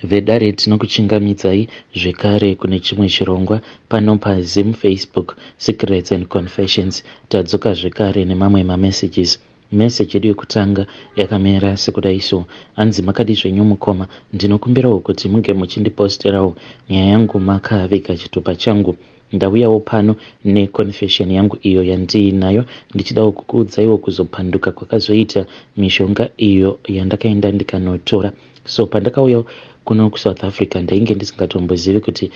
Vedare tinokuchingamidzai zvekare kune chimwe chirongwa pano paZim Facebook Secrets and Confessions. Tadzoka zvekare nemamwe mamessages. Message yedu yekutanga yakamera sekudai so: hanzi makadi zvenyu mukoma, ndinokumbirawo kuti muge muchindiposterawo nyaya yangu makaveka chitupa changu. Ndauyawo pano neconfession yangu iyo yandiinayo, ndichidawo kukuudzaiwo kuzopanduka kwakazoita mishonga iyo yandakaenda ndikanotora. So pandakauya kuno kuSouth Africa ndainge ndisingatombozivi kuti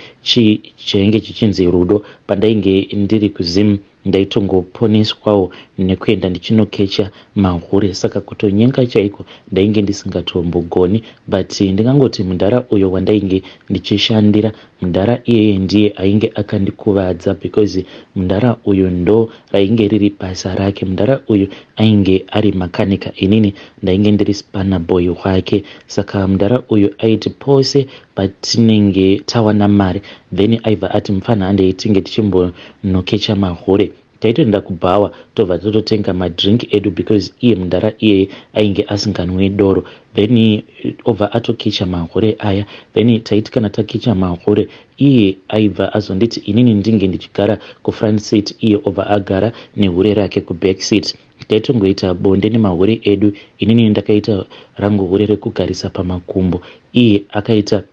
chainge chichinzi rudo. Pandainge ndiri kuZim ndaitongoponeswawo nekuenda ndichinokecha mahure, saka kutonyenga chaiko ndainge ndisingatombogoni. But ndingangoti mundara uyo wandainge ndichishandira, mundara iyeye ndiye ainge akandikuvadza, because mundara uyu ndo rainge riri basa rake. Mundara uyu ainge ari makanika, inini ndainge ndiri spana boy wake. Saka mundara uyu aiti pose patinenge tawana mari, then aibva ati mufana handei tinge tichimbonokecha mahure. Taitoenda kubhawa tobva tototenga madrink edu, because iye mundara iyeye ainge asinganwi doro. Then obva atokecha mahure aya, then taiti kana takecha mahure iye aibva azonditi inini ndinge ndichigara kufront seat, iye obva agara nehure rake kuback seat. Taitongoita bonde nemahure edu, inini ndakaita rangu hure rekugarisa pamakumbo, iye akaita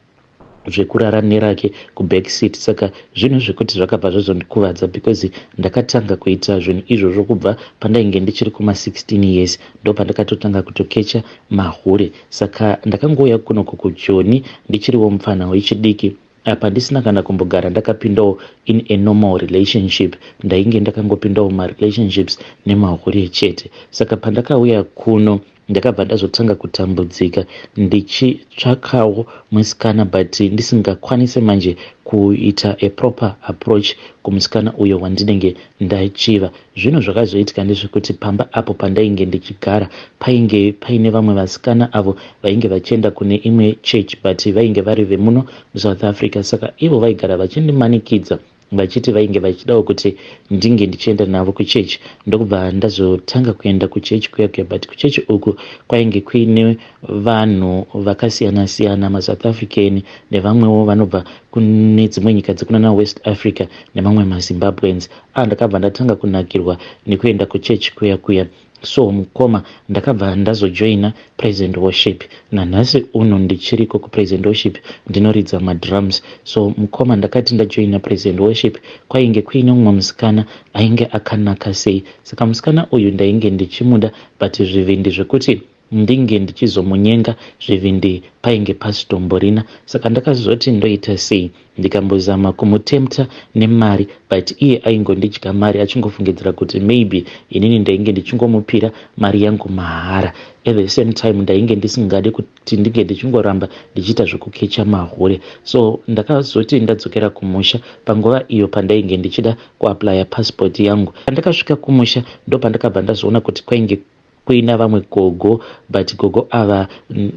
zvekurara nerake kuback seat. Saka zvinhu zvekuti zvakabva zvazondikuvadza, because ndakatanga kuita zvinhu izvozvo kubva pandainge ndichiri kuma16 years, ndo pandakatotanga kutokecha mahure. Saka ndakangouya kunoko kuJoni ndichiriwo mufana wechidiki, apa ndisina kana kumbogara ndakapindawo in a normal relationship. Ndainge ndakangopindawo marelationships nemahure chete. Saka pandakauya kuno ndakabva ndazotanga kutambudzika ndichitsvakawo musikana, but ndisingakwanise manje kuita a proper approach kumusikana uyo wandinenge ndachiva. Zvinhu zvakazoitika ndezvekuti pamba apo pandainge ndichigara painge paine vamwe vasikana avo vainge vachienda kune imwe church, but vainge vari vemuno muSouth Africa. Saka ivo vaigara vachindimanikidza vachiti vainge vachidawo kuti ndinge ndichienda navo kuchechi. Ndokubva ndazotanga kuenda kuchechi kuya, but kuchechi uku kwainge kuine vanhu vakasiyana siyana, maSouth African nevamwewo vanobva kune dzimwe nyika dzekunana West Africa nemamwe maZimbabweans. Ndakabva ndatanga kunakirwa nekuenda kuchechi kuya. So mukoma ndakabva ndazojoina praise and worship. Nanhasi uno ndichiriko kupraise and worship ndinoridza madrums. So mukoma ndakati ndajoina praise and worship, kwainge kuine mumwe musikana ainge akanaka sei. Saka musikana uyu ndainge ndichimuda, but zvivindi zvekuti ndinge ndichizomunyenga zvivindi painge pasitomborina. Saka ndakazoti ndoita sei, ndikambozama kumutemta nemari, but iye aingondidya mari achingofungidzira kuti maybe inini ndainge ndichingomupira mari yangu mahara. At the same time ndainge ndisingade kuti ndinge ndichingoramba ndichiita zvekukecha mahure. So ndakazoti ndadzokera kumusha panguva iyo pandainge ndichida kuaplya passport yangu. Pandakasvika kumusha ndo pandakabva ndazoona kuti kwainge kuina vamwe gogo, but gogo ava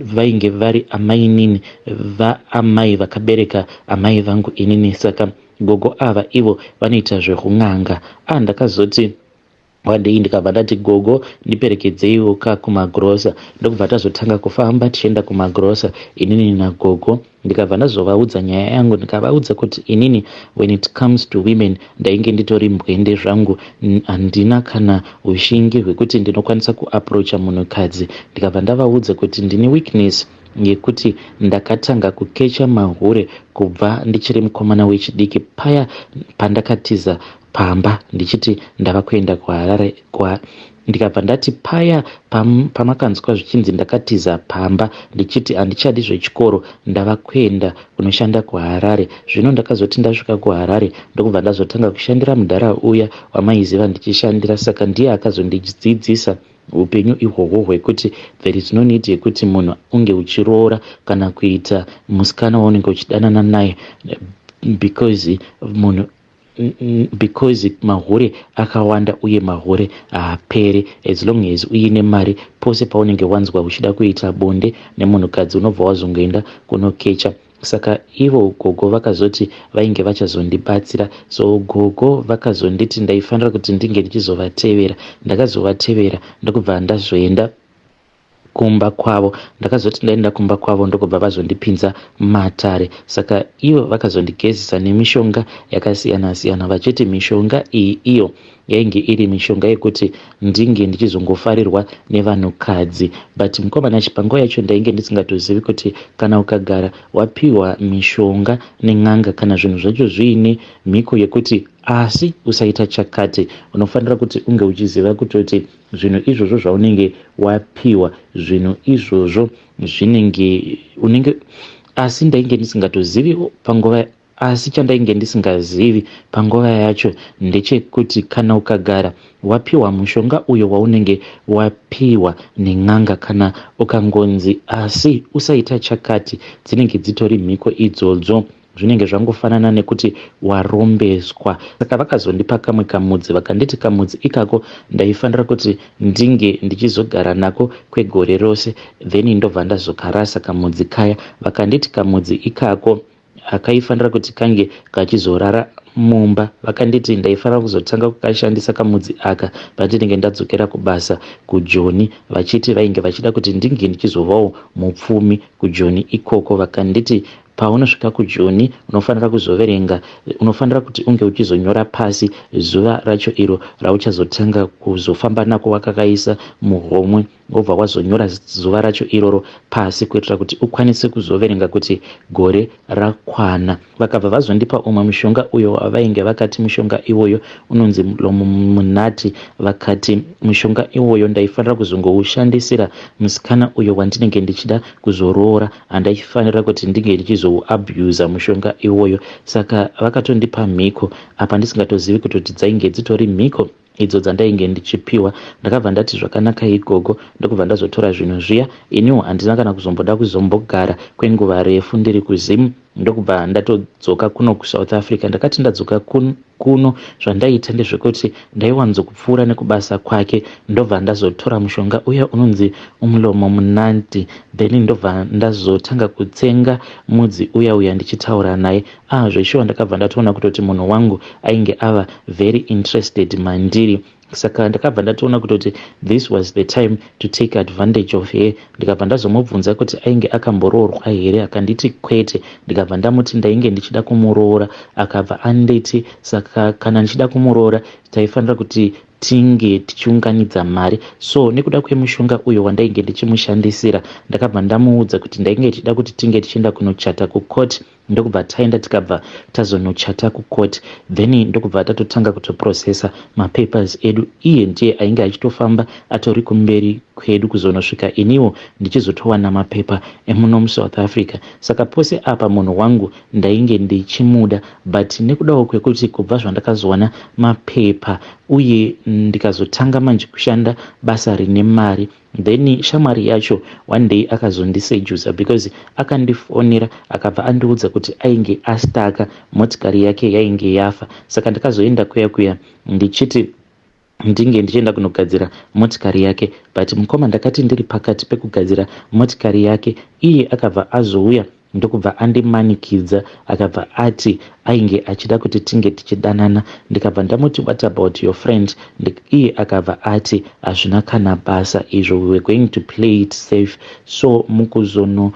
vainge vari amainini vaamai vakabereka amai vangu inini. Saka gogo ava ivo vanoita zvekun'anga. Ndakazoti wadei ndikabva ndati gogo ndiperekedzeiwo kumagrosa. Ndokubva tazotanga kufamba tichienda kumagrosa inini nagogo. Ndikabva ndazovaudza nyaya yangu, ndikavaudza kuti inini when it comes to women ndainge nditori mbwende zvangu, handina kana ushingi hwekuti ndinokwanisa kuaprocha munhukadzi. Ndikabva ndavaudza kuti ndine weakness yekuti ndakatanga kukecha mahure kubva ndichiri mukomana wechidiki, paya pandakatiza pamba ndichiti ndava kuenda kuHarare. Ndikabva ndati paya pamakanzwa zvichinzi ndakatiza pamba ndichiti handichadi zvechikoro, ndava kuenda kunoshanda kuHarare. Zvino ndakazoti ndasvika kuHarare ndokubva ndazotanga kushandira mudhara uya wamaiziva ndichishandira. Saka ndiye akazondidzidzisa upenyu ihwohwo hwekuti there is no need yekuti munhu unge uchiroora kana kuita musikana waunenge uchidanana naye, because mahure akawanda uye mahure haaperi. As long as uine mari, pose paunenge wanzwa uchida kuita bonde nemunhukadzi unobva wazongoenda kunokecha. Saka ivo gogo vakazoti vainge vachazondibatsira. So gogo vakazonditi ndaifanira kuti ndinge ndichizovatevera. Ndakazovatevera ndokubva ndazoenda kumba kwavo. Ndakazoti ndaenda kumba kwavo ndokubva vazondipinza matare. Saka ivo vakazondigezisa nemishonga yakasiyana siyana vachiti mishonga iyi iyo yainge iri mishonga yekuti ndinge ndichizongofarirwa nevanhukadzi. But mukomana chipango yacho ndainge ndisingatozivi kuti kana ukagara wapiwa mishonga nen'anga kana zvinhu zvacho zviine mhiko yekuti asi usaita chakati, unofanira kuti unge uchiziva kutoti zvinhu izvozvo zvaunenge wapiwa zvinhu izvozvo zvinenge unenge, asi ndainge ndisingatozivi panguva, asi chandainge ndisingazivi panguva yacho ndechekuti kana ukagara wapiwa mushonga uyo waunenge wapiwa nen'anga kana ukangonzi asi usaita chakati, dzinenge dzitori mhiko idzodzo, zvinenge zvangofanana nekuti warombeswa. Saka vakazondipa kamwe kamudzi vakanditi kamudzi ikako ndaifanira kuti ndinge ndichizogara nako kwegore rose, then ndobva ndazokarasa kamudzi kaya. Vakanditi kamudzi ikako akaifanira kuti kange kachizorara mumba. Vakanditi ndaifanira kuzotanga kukashandisa kamudzi aka pandinenge ndadzokera kubasa kuJoni, vachiti vainge vachida kuti ndinge ndichizovawo mupfumi kuJoni ikoko. Vakanditi paunosvika kuJoni unofanira kuzoverenga, unofanira kuti unge uchizonyora pasi zuva racho iro rauchazotanga kuzofamba nako wakakaisa muhomwe, wobva wazonyora zuva racho iroro pasi kuitira kuti ukwanise kuzoverenga kuti gore rakwana. Vakabva vazondipa umwe mushonga uyo wavainge vakati mushonga iwoyo unonzi mulomo munati. Vakati mushonga iwoyo ndaifanira kuzongoushandisira musikana uyo wandinenge ndichida kuzoroora, handaifanira kuti ndinge ndichizoabhuza mushonga iwoyo. Saka vakatondipa mhiko apa ndisingatozivi kuti dzainge dzitori mhiko idzo dzandainge ndichipiwa. Ndakabva ndati zvakanaka igogo ndokubva ndazotora zvinhu zviya. Iniwo handina kana kuzomboda kuzombogara kwenguva refu ndiri kuZim, ndokubva ndatodzoka kuno kuSouth Africa. Ndakati ndadzoka kuno zvandaita ndezvekuti ndaiwanzokupfuura nekubasa kwake, ndobva ndazotora mushonga uya unonzi umulomo munati, then ndobva ndazotanga kutsenga mudzi uya ndichitaura naye. Zveshuwa ndakabva ndatoona kutoti munhu wangu ainge ava very interested mandiri. Saka ndakabva ndatoona kutoti this was the time to take advantage of her. Ndikabva ndazomubvunza kuti ainge akamboroorwa here, akanditi kwete. Ndikabva ndamuti ndainge ndichida kumuroora, akabva anditi saka kana ndichida kumuroora taifanira kuti tinge tichiunganidza mari. So nekuda kwemushonga uyo wandainge ndichimushandisira ndakabva ndamuudza kuti ndainge tichida kuti tinge tichienda kunochata kukoti, ndokubva taenda tikabva tazonochata kukoti, then ndokubva tatotanga kutoprocessa mapapers edu. Iye ndiye ainge achitofamba atori kumberi kwedu kuzonosvika iniwo ndichizotowana mapepa emuno muSouth Africa. Saka pose apa munhu wangu ndainge ndichimuda, but nekudawo kwekuti kubva zvandakazowana mapepa uye ndikazotanga manje kushanda basa rine mari, then shamwari yacho one day akazondisejuza because akandifonera akabva andiudza kuti ainge astaka, motikari yake yainge yafa. Saka ndakazoenda kuya ndichiti ndinge ndichienda kunogadzira motikari yake, but mukoma ndakati ndiri pakati pekugadzira motikari yake iye akabva azouya ndokubva andimanikidza, akabva ati ainge achida kuti tinge tichidanana. Ndikabva ndamuti what about your friend? Iye akabva ati hazvina kana basa izvo, we were going to play it safe. So mukuzono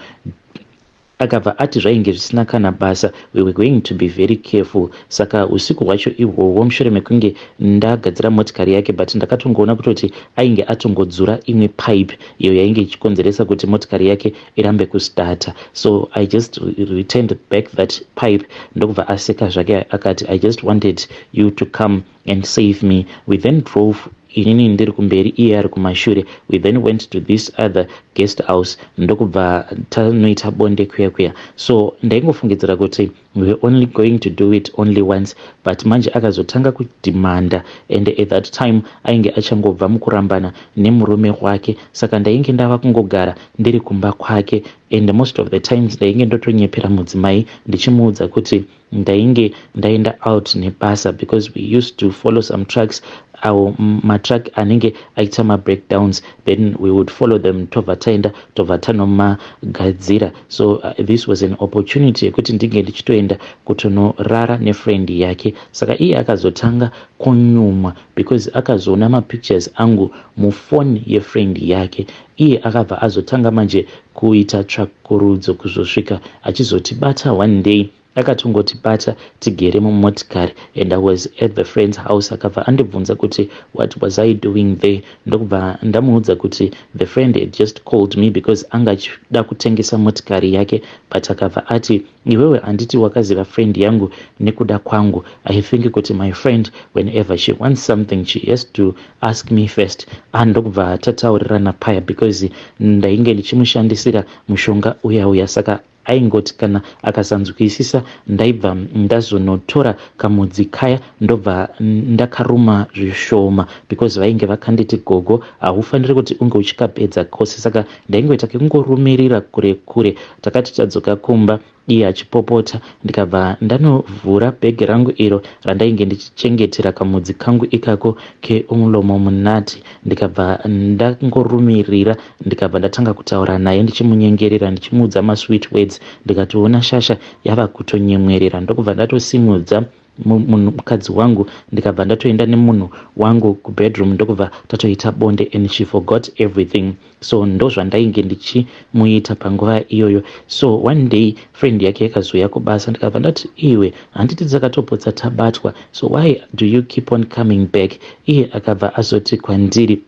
akabva ati zvainge zvisina kana basa, we were going to be very careful. Saka usiku hwacho ihwohwo mushure mekunge ndagadzira motikari yake, but ndakatongoona kutoti ainge atongodzura imwe pipe iyo yainge ichikonzeresa kuti motikari yake irambe kustarta. So I just returned back that pipe, ndokubva aseka zvake akati I just wanted you to come and save me. We then drove, inini ndiri kumberi iye ari kumashure. We then went to this other guest house, ndokubva tanoita bonde kuya. So ndaingofungidzira kuti we were only going to do it only once, but manje akazotanga kudimanda, and at that time ainge achangobva mukurambana nemurume wake. Saka ndainge ndava kungogara ndiri kumba kwake, and most of the times ndainge ndotonyepera mudzimai ndichimuudza kuti ndainge ndaenda out nebasa, because we used to follow some trucks, our matrack anenge aita breakdowns, then we would follow them tobva taenda tobva tanomagadzira. So this was an opportunity yekuti ndinge ndichitoenda kutonorara nefriend yake. Saka iye akazotanga kunyuma because akazoona mapictures angu mufoni yefriend yake, iye akabva azotanga manje kuita tsvakurudzo kuzosvika achizotibata one day. Akatongotibata tigere mumotikari, and I was at the friend's house. Akabva andibvunza kuti what was I doing there. Ndokubva ndamuudza kuti the friend had just called me because anga achida kutengesa motikari yake, but akabva ati iwewe handiti wakaziva friend yangu nekuda kwangu. I think kuti my friend whenever she wants something she has to ask me first. Ndokubva tataurirana paya because ndainge ndichimushandisira mushonga uya saka aingoti kana akasanzwisisa ndaibva ndazonotora kamudzi kaya ndobva ndakaruma zvishoma because vainge vakanditi gogo haufaniri kuti unge uchikapedza kose, saka ndaingoita kungorumirira kure kure. Takati tadzoka kumba iye achipopota, ndikabva ndanovhura bhegi rangu iro randainge ndichichengetera kamudzi kangu ikako keumulomo munati, ndikabva ndangorumirira, ndikabva ndatanga kutaura naye ndichimunyengerera ndichimuudza masweet words. Ndikatoona shasha yava kutonyemwerera, ndokubva ndatosimudza mukadzi wangu ndikabva ndatoenda nemunhu wangu kubedroom, ndokubva tatoita bonde and she forgot everything. So ndozvandainge ndichimuita panguva iyoyo. So one day friend yake yakazouya kubasa, ndikabva ndati iwe handiti dzakatopotsa tabatwa, so why do you keep on coming back? Iye akabva azoti kwandiri,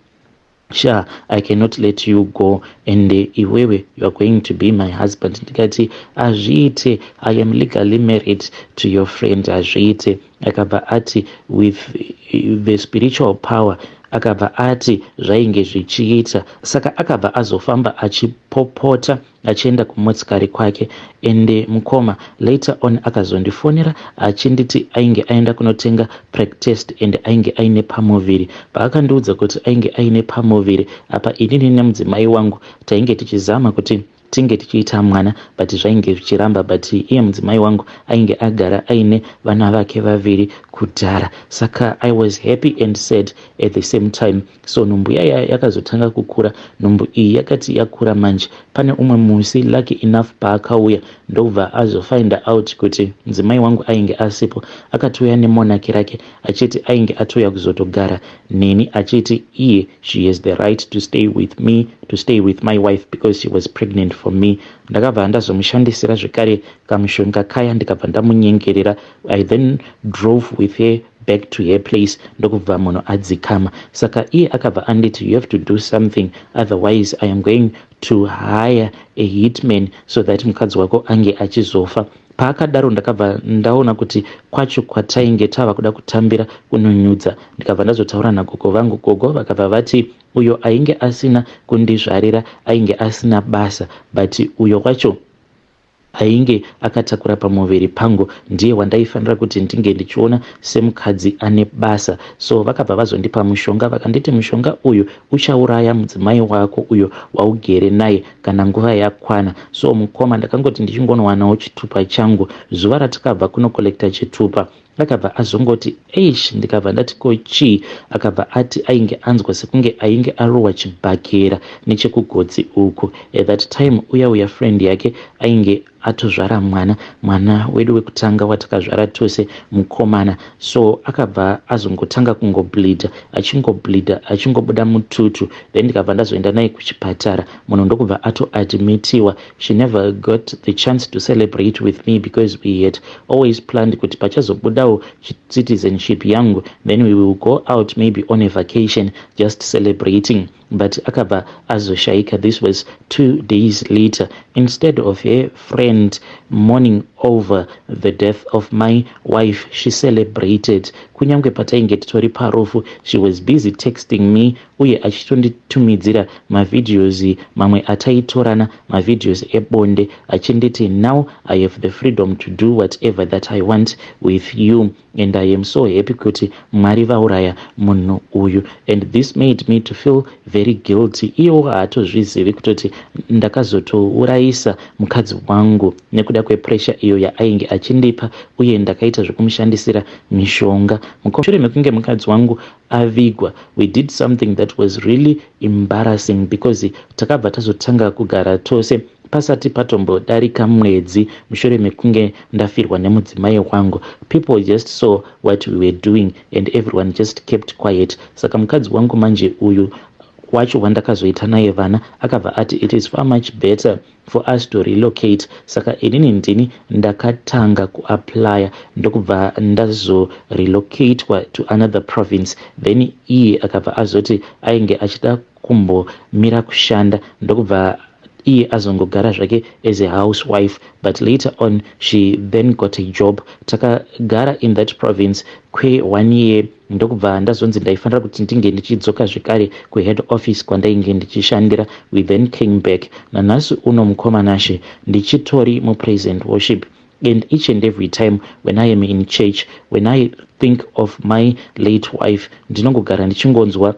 sure, I cannot let you go, and iwewe you are going to be my husband. Ndikati azviite, I am legally married to your friend, azviite. Akabva ati with the spiritual power akabva ati zvainge zvichiita, saka akabva azofamba achipopota achienda kumotikari kwake. Ende mukoma later on akazondifonera achinditi ainge aenda kunotenga practiced and ainge aine pamoviri. Paakandiudza kuti ainge aine pamoviri, apa inini nemudzimai wangu tainge tichizama kuti tinge tichiita mwana, but zvainge zvichiramba, but iye mudzimai wangu ainge agara aine vana vake vaviri kudhara. Saka I was happy and sad at the same time. So nhumbu yaya yakazotanga kukura. Nhumbu iyi yakati yakura manje, pane umwe musi lucky enough paakauya ndobva azofind out kuti mudzimai wangu ainge asipo. Akatouya nemonaki rake achiti ainge atoya kuzotogara neni, achiti iye she has the right to stay with me, to stay with my wife because she was pregnant for me. Ndakabva ndazomushandisira zvekare kamushonga kaya, ndikabva ndamunyengerera. I then drove with her back to her place, ndokubva munhu adzikama. Saka iye akabva anditi you have to do something, otherwise I am going to hire a hitman so that mukadzi wako ange achizofa. Paakadaro ndakabva ndaona kuti kwacho kwatainge tava kuda kutambira kunonyudza. Ndikabva ndazotaura nagogo vangu. Gogo vakabva vati uyo ainge asina kundizvarira ainge asina basa, but uyo wacho ainge akatakura pamuviri pangu ndiye wandaifanira kuti ndinge ndichiona semukadzi ane basa. So vakabva vazondipa mushonga, vakanditi mushonga uyu uchauraya mudzimai wako uyo waugere naye kana nguva yakwana. So mukoma ndakangoti ndichingonowanawo chitupa changu. Zuva ratakabva kunokolekta chitupa akabva azongoti eish, ndikabva ndati ko chii? Akabva ati ainge anzwa sekunge ainge arohwa chibhakera nechekugotsi uku. At that time uya friend yake ainge atozvara mwana wedu wekutanga watakazvara tose mukomana. So akabva azongotanga kungobleeda achingobuda mututu. Then ndikabva ndazoenda naye kuchipatara, munhu ndokubva atoadmitiwa. She never got the chance to celebrate with me because we had always planned kuti pachazobudawo citizenship yangu then we will go out maybe on a vacation just celebrating, but akabva azoshaika. This was 2 days later. Instead of her friend mourning over the death of my wife, she celebrated. Kunyange patainge titori parofu, she was busy texting me uye achitonditumidzira mavideos mamwe ataitorana, mavideos ebonde, achinditi now I have the freedom to do whatever that I want with you and I am so happy kuti Mwari vauraya munhu uyu. And this made me to feel very guilty. Iyo haatozvizivi kutoti ndakazotourayisa mukadzi wangu nekuda kwepressure iyo yaainge achindipa uye ndakaita zvekumushandisira mishonga. Mushure mekunge mukadzi wangu avigwa, we did something that was really embarrassing because takabva tazotanga kugara tose pasati patombodarika mwedzi mushure mekunge ndafirwa nemudzimai wangu. People just saw what we were doing and everyone just kept quiet. Saka mukadzi wangu manje uyu wacho wandakazoita naye vana akabva ati it is far much better for us to relocate. Saka inini ndini ndakatanga kuaplya ndokubva ndazorelocate to another province. Then iye akabva azoti ainge achida kumbomira kushanda ndokubva iye azongogara zvake as a housewife, but later on she then got a job. Takagara in that province kwe1 year ndokubva ndazonzi ndaifanira kuti ndinge ndichidzoka zvekare kuhead office kwandainge ndichishandira. We then came back. Nanhasi uno mukomanashe ndichitori mupraise and worship. And each and every time when I am in church, when I think of my late wife, ndinongogara ndichingonzwa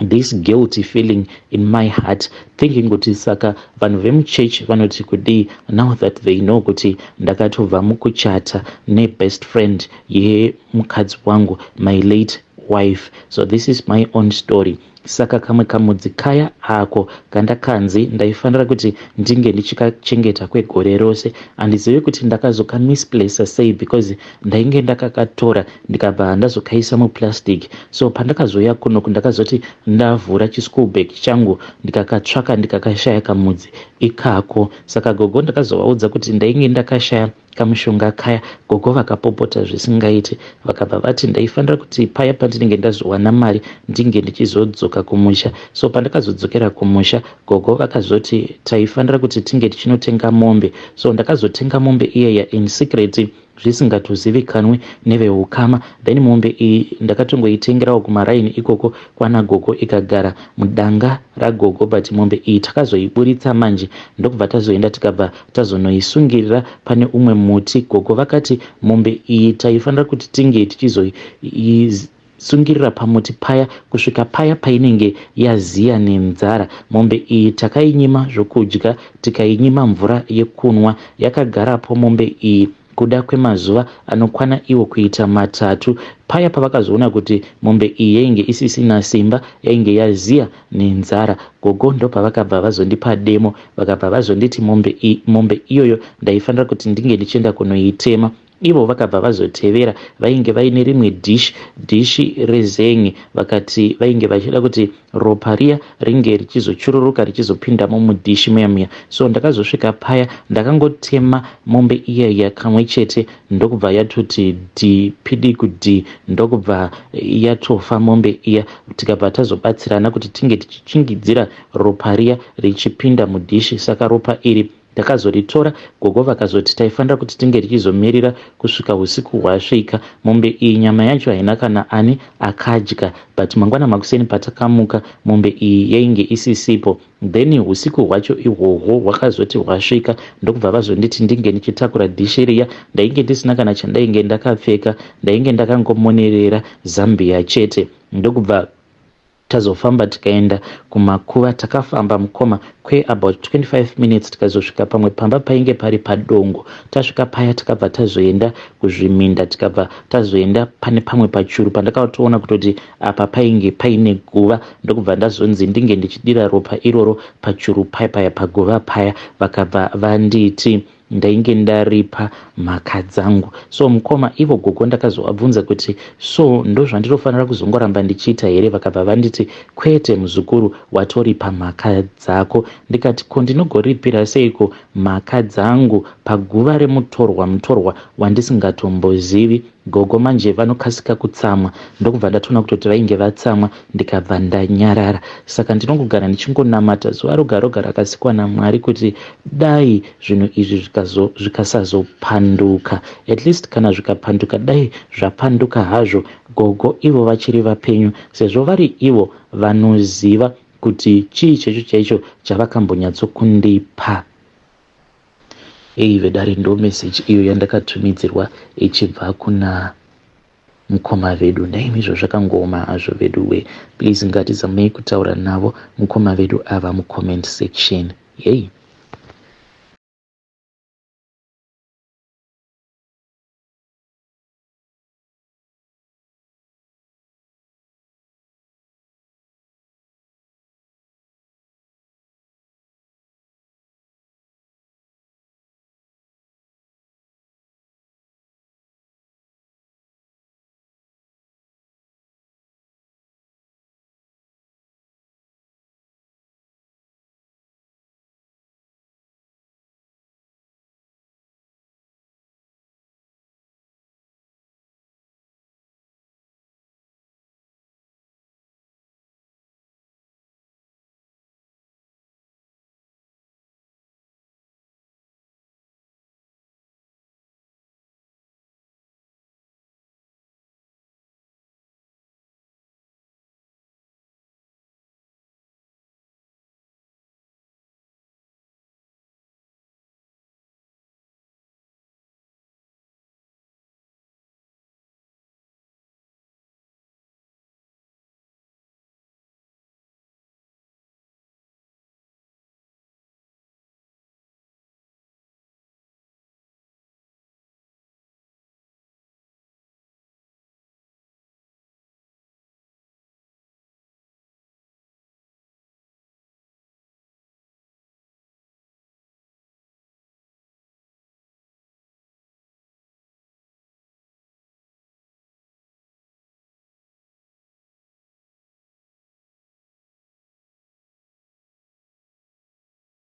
this guilty feeling in my heart, thinking kuti saka vanhu vemuchurch vanoti kudii now that they know kuti ndakatobva mukuchata nebest friend yemukadzi wangu, my late wife. So this is my own story. Saka kamwe kamudzikaya ako kandakanzi ndaifanira kuti ndinge ndichikachengeta kwegore rose, handizivi kuti ndakazoka misplace sei because ndainge ndakakatora ndikabva ndazokaisa muplastic. So pandakazoya kuno ndakazoti ndavhura chischool bag changu ndikakatsvaka ndikakashaya kamudzi ikako. Saka gogo ndakazovaudza kuti ndainge ndakashaya kamushonga kaya. Gogo vakapopota zvisingaiti, vakabva vati ndaifanira kuti paya pandinenge ndazowana mari ndinge ndichizodzoka kumusha. So pandakazodzokera kumusha, gogo vakazoti taifanira kuti tinge tichinotenga mombe. So ndakazotenga mombe iyaya in secret zvisingatozivikanwi neveukama. Then mombe iyi ndakatongoitengerawo kumaraini ikoko kwana gogo, ikagara mudanga ragogo, but mombe iyi takazoiburitsa manje ndokubva tazoenda tikabva tazonoisungirira pane umwe muti. Gogo vakati mombe iyi taifanira kuti tinge tichizoisungirira pamuti paya kusvika paya painenge yaziya nenzara. Mombe iyi takainyima zvokudya, tikainyima mvura yekunwa. Yakagarapo mombe iyi kuda kwemazuva anokwana iwo kuita 3. Paya pavakazoona kuti mombe iyi yainge isisina simba, yainge yaziya nenzara, gogo ndo pavakabva vazondipa demo. Vakabva vazonditi mombe iyoyo ndaifanira kuti ndinge ndichienda kunoitema. Ivo vakabva vazotevera, vainge vaine rimwe dishi rezengi. Vakati vainge vachida kuti ropa riya ringe richizochururuka richizopindamo mudhishi muya. So ndakazosvika paya ndakangotema mombe iyaya kamwe chete ndokubva yatoti pidi kudhi, ndokubva yatofa mombe iya. Tikabva tazobatsirana kuti tinge tichichingidzira ropa riya richipinda mudhishi. Saka ropa iri takazoritora, gogo vakazoti taifanira kuti tinge tichizomirira kusvika usiku hwasvika. Mombe iyi nyama yacho haina kana ani akadya, but mangwana makuseni patakamuka mombe iyi yainge isisipo. Then usiku hwacho ihwohwo hwakazoti hwasvika ndokubva vazonditi ndinge ndichitakura dhishi riya. Ndainge ndisina kana chandainge ndakapfeka, ndainge ndakangomonerera zambia chete. Ndokubva tazofamba tikaenda kumakuva. Takafamba mukoma about 25 minutes tikazosvika pamwe pamba painge pari padongo. Tasvika paya takabva tazoenda kuzviminda, tikabva tazoenda pane pamwe pachuru pandakatoona kutoti apa painge paine guva. Ndokubva ndazonzi ndinge ndichidira ropa iroro pachuru paya paguva paya. Vakabva vanditi ndainge ndaripa mhaka dzangu. So mukoma ivo gogo ndakazovabvunza kuti so ndo zvandinofanira kuzongoramba ndichiita here? Vakabva vanditi kwete muzukuru, watoripa mhaka dzako. Ndikati ko ndinogoripira seiko mhaka dzangu paguva remutorwa wandisingatombozivi? Gogo manje vanokasika kutsamwa. Ndokubva ndatoona kutoti vainge vatsamwa, ndikabva ndanyarara. Saka ndinongogara ndichingonamata zuva roga roga rakasikwa naMwari kuti dai zvinhu izvi zvikasazopanduka, at least kana zvikapanduka dai zvapanduka hazvo gogo ivo vachiri vapenyu, sezvo vari ivo vanoziva kuti chii checho chaicho chavakambonyatsokundipa. Vedare ndo message iyo yandakatumidzirwa ichibva kuna mukoma vedu. Ndaimi izvo zvakangoma hazvo vedu we. Please ngatizamei kutaura navo mukoma vedu ava mucomment section. Yei.